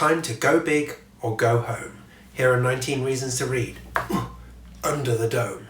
time to go big or go home. Here are 19 reasons to read Under the Dome.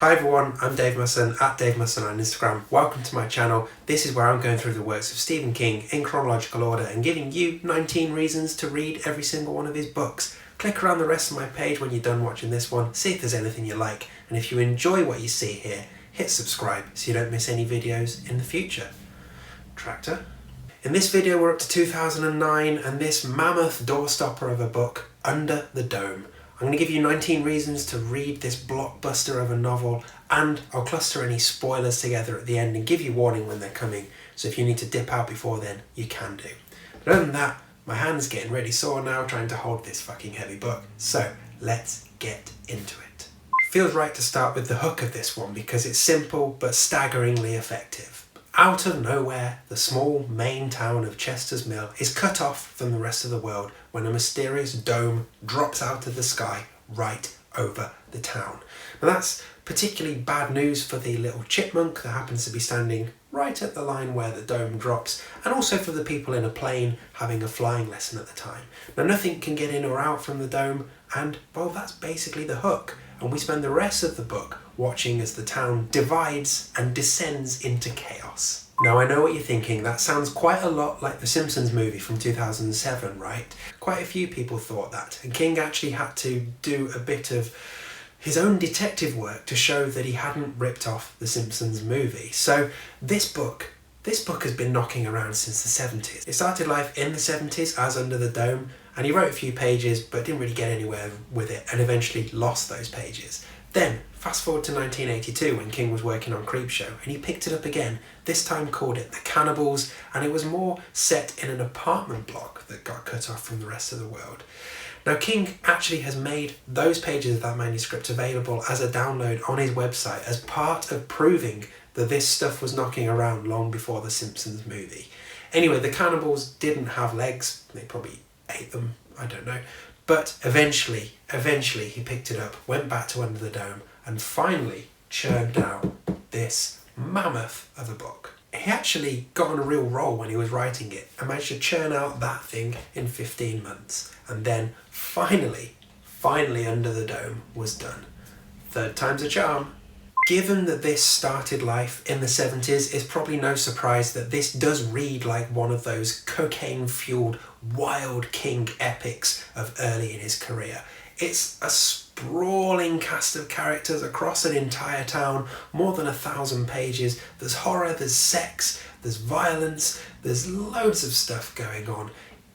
Hi everyone, I'm Dave Musson, at Dave Musson on Instagram. Welcome to my channel. This is where I'm going through the works of Stephen King in chronological order and giving you 19 reasons to read every single one of his books. Click around the rest of my page when you're done watching this one, see if there's anything you like, and if you enjoy what you see here, hit subscribe so you don't miss any videos in the future. Tractor? In this video we're up to 2009 and this mammoth doorstopper of a book, Under the Dome. I'm going to give you 19 reasons to read this blockbuster of a novel, and I'll cluster any spoilers together at the end and give you warning when they're coming, so if you need to dip out before then, you can do. But other than that, my hand's getting really sore now trying to hold this fucking heavy book, so let's get into it. Feels right to start with the hook of this one because it's simple but staggeringly effective. Out of nowhere, the small Maine town of Chester's Mill is cut off from the rest of the world when a mysterious dome drops out of the sky right over the town. Now that's particularly bad news for the little chipmunk that happens to be standing right at the line where the dome drops, and also for the people in a plane having a flying lesson at the time. Now nothing can get in or out from the dome, and well, that's basically the hook. And we spend the rest of the book watching as the town divides and descends into chaos. Now I know what you're thinking, that sounds quite a lot like the Simpsons movie from 2007, right? Quite a few people thought that, and King actually had to do a bit of his own detective work to show that he hadn't ripped off the Simpsons movie. So this book has been knocking around since the 70s. It started life in the 70s as Under the Dome, and he wrote a few pages but didn't really get anywhere with it and eventually lost those pages. Then, fast forward to 1982 when King was working on Creepshow, and he picked it up again, this time called it The Cannibals, and it was more set in an apartment block that got cut off from the rest of the world. Now King actually has made those pages of that manuscript available as a download on his website as part of proving that this stuff was knocking around long before the Simpsons movie. Anyway, the cannibals didn't have legs, they probably ate them, I don't know. But eventually he picked it up, went back to Under the Dome, and finally churned out this mammoth of a book. He actually got on a real roll when he was writing it and managed to churn out that thing in 15 months. And then finally Under the Dome was done. Third time's a charm. Given that this started life in the 70s, it's probably no surprise that this does read like one of those cocaine-fueled wild King epics of early in his career. It's a sprawling cast of characters across an entire town, more than 1,000 pages. There's horror, there's sex, there's violence, there's loads of stuff going on.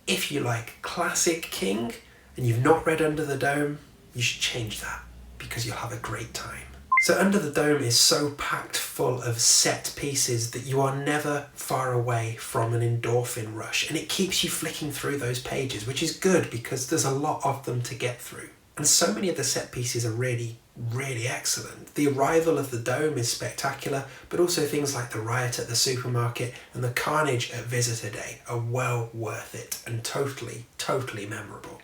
If you like classic King and you've not read Under the Dome, you should change that because you'll have a great time. So Under the Dome is so packed full of set pieces that you are never far away from an endorphin rush, and it keeps you flicking through those pages, which is good because there's a lot of them to get through. And so many of the set pieces are really excellent. The arrival of the dome is spectacular, but also things like the riot at the supermarket and the carnage at Visitor Day are well worth it and totally memorable.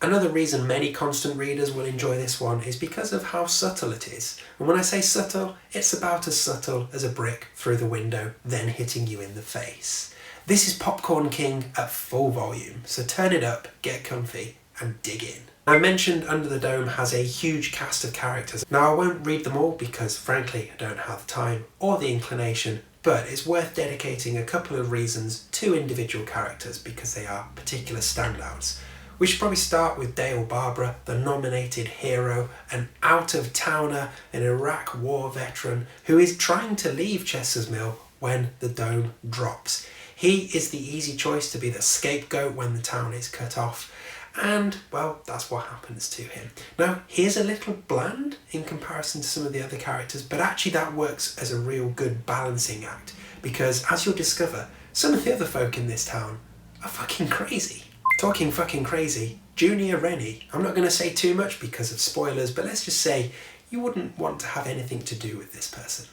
Another reason many constant readers will enjoy this one is because of how subtle it is. And when I say subtle, it's about as subtle as a brick through the window, then hitting you in the face. This is Popcorn King at full volume, so turn it up, get comfy, and dig in. I mentioned Under the Dome has a huge cast of characters. Now I won't read them all because frankly I don't have the time or the inclination, but it's worth dedicating a couple of reasons to individual characters because they are particular standouts. We should probably start with Dale Barbara, the nominated hero, an out-of-towner, an Iraq war veteran who is trying to leave Chester's Mill when the dome drops. He is the easy choice to be the scapegoat when the town is cut off, and well, that's what happens to him. Now, he is a little bland in comparison to some of the other characters, but actually that works as a real good balancing act, because as you'll discover, some of the other folk in this town are fucking crazy. Talking fucking crazy, Junior Rennie. I'm not going to say too much because of spoilers, but let's just say you wouldn't want to have anything to do with this person.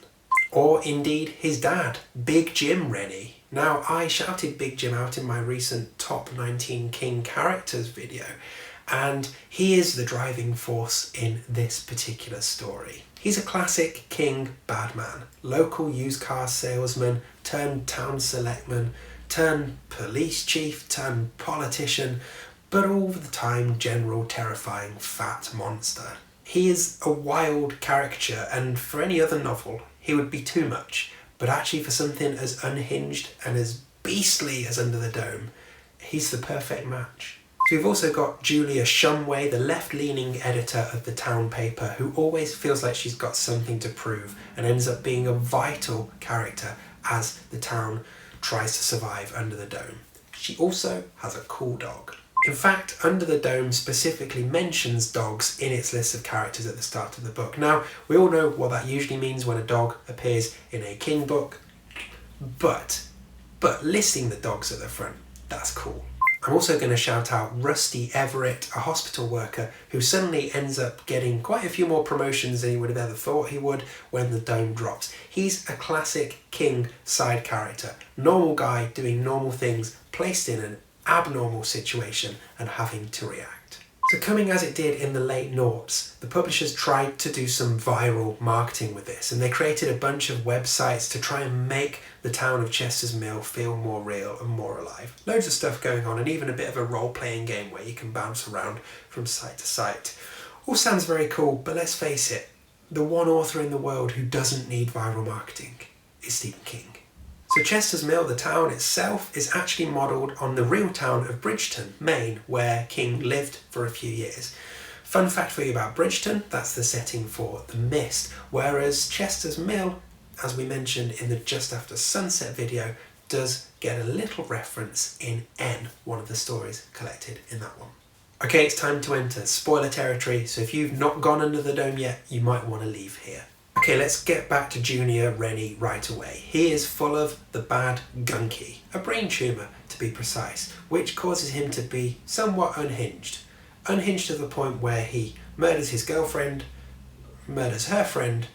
Or indeed his dad, Big Jim Rennie. Now I shouted Big Jim out in my recent top 19 King characters video, and he is the driving force in this particular story. He's a classic King bad man, local used car salesman turned town selectman, turn police chief, turn politician, but all the time general terrifying fat monster. He is a wild caricature, and for any other novel he would be too much, but actually for something as unhinged and as beastly as Under the Dome, he's the perfect match. So we've also got Julia Shumway, the left-leaning editor of the town paper, who always feels like she's got something to prove and ends up being a vital character as the town tries to survive under the dome. She also has a cool dog. In fact, Under the Dome specifically mentions dogs in its list of characters at the start of the book. Now, we all know what that usually means when a dog appears in a King book, but listing the dogs at the front, that's cool. I'm also going to shout out Rusty Everett, a hospital worker who suddenly ends up getting quite a few more promotions than he would have ever thought he would when the dome drops. He's a classic King side character, normal guy doing normal things, placed in an abnormal situation and having to react. So coming as it did in the late noughts, the publishers tried to do some viral marketing with this, and they created a bunch of websites to try and make the town of Chester's Mill feel more real and more alive. Loads of stuff going on, and even a bit of a role-playing game where you can bounce around from site to site. All sounds very cool, but let's face it, the one author in the world who doesn't need viral marketing is Stephen King. So Chester's Mill, the town itself, is actually modelled on the real town of Bridgeton, Maine, where King lived for a few years. Fun fact for you about Bridgeton, that's the setting for The Mist, whereas Chester's Mill, as we mentioned in the Just After Sunset video, does get a little reference in N, one of the stories collected in that one. Okay, it's time to enter spoiler territory, so if you've not gone under the dome yet, you might want to leave here. Okay, let's get back to Junior Rennie right away. He is full of the bad gunky, a brain tumour to be precise, which causes him to be somewhat unhinged. Unhinged to the point where he murders his girlfriend, murders her friend,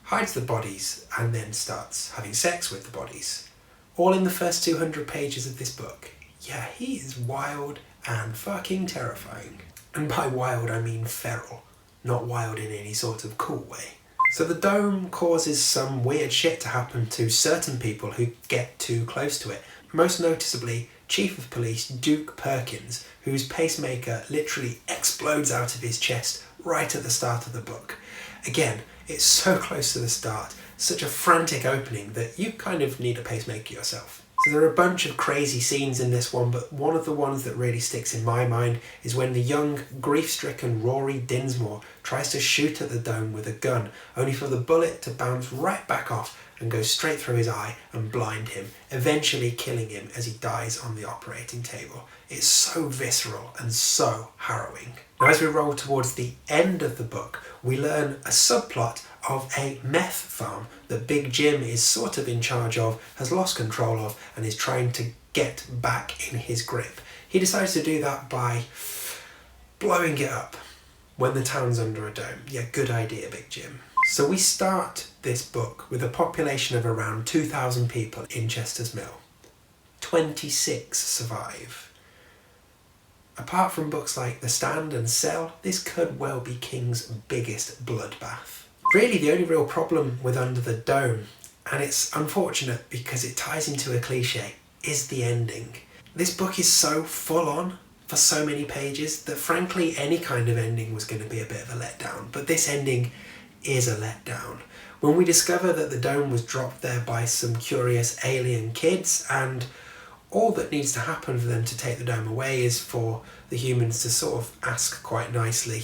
hides the bodies, and then starts having sex with the bodies. All in the first 200 pages of this book. Yeah, he is wild and fucking terrifying. And by wild I mean feral, not wild in any sort of cool way. So the dome causes some weird shit to happen to certain people who get too close to it. Most noticeably, Chief of Police Duke Perkins, whose pacemaker literally explodes out of his chest right at the start of the book. Again, it's so close to the start, such a frantic opening that you kind of need a pacemaker yourself. So there are a bunch of crazy scenes in this one, but one of the ones that really sticks in my mind is when the young, grief-stricken Rory Dinsmore tries to shoot at the dome with a gun, only for the bullet to bounce right back off and go straight through his eye and blind him, eventually killing him as he dies on the operating table. It's so visceral and so harrowing. Now, as we roll towards the end of the book, we learn a subplot of a meth farm that Big Jim is sort of in charge of, has lost control of, and is trying to get back in his grip. He decides to do that by blowing it up when the town's under a dome. Yeah, good idea, Big Jim. So we start this book with a population of around 2,000 people in Chester's Mill. 26 survive. Apart from books like The Stand and Cell, this could well be King's biggest bloodbath. Really, the only real problem with Under the Dome, and it's unfortunate because it ties into a cliche, is the ending. This book is so full on for so many pages that frankly any kind of ending was going to be a bit of a letdown, but this ending is a letdown. When we discover that the dome was dropped there by some curious alien kids, and all that needs to happen for them to take the dome away is for the humans to sort of ask quite nicely,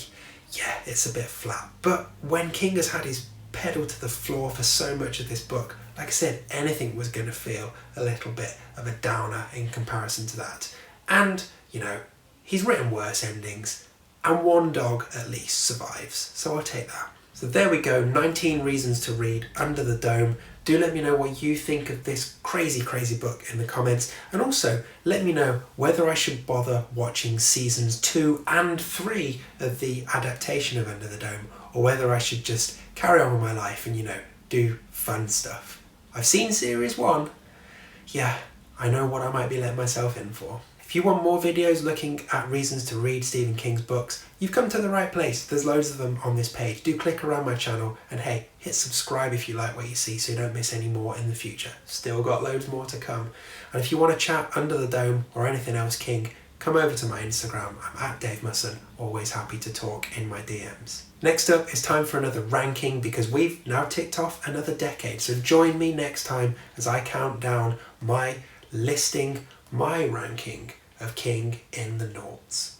yeah, it's a bit flat. But when King has had his pedal to the floor for so much of this book, like I said, anything was going to feel a little bit of a downer in comparison to that. And, you know, he's written worse endings, and one dog at least survives, so I'll take that. So there we go, 19 reasons to read Under the Dome. Do let me know what you think of this crazy, crazy book in the comments. And also, let me know whether I should bother watching seasons 2 and 3 of the adaptation of Under the Dome, or whether I should just carry on with my life and, you know, do fun stuff. I've seen series 1. Yeah, I know what I might be letting myself in for. If If you want more videos looking at reasons to read Stephen King's books, you've come to the right place. There's loads of them on this page. Do click around my channel and hey, hit subscribe if you like what you see so you don't miss any more in the future. Still got loads more to come. And if you want to chat under the dome or anything else King, come over to my Instagram. I'm at Dave Musson, always happy to talk in my DMs. Next up, it's time for another ranking because we've now ticked off another decade. So join me next time as I count down my ranking of King in the noughts.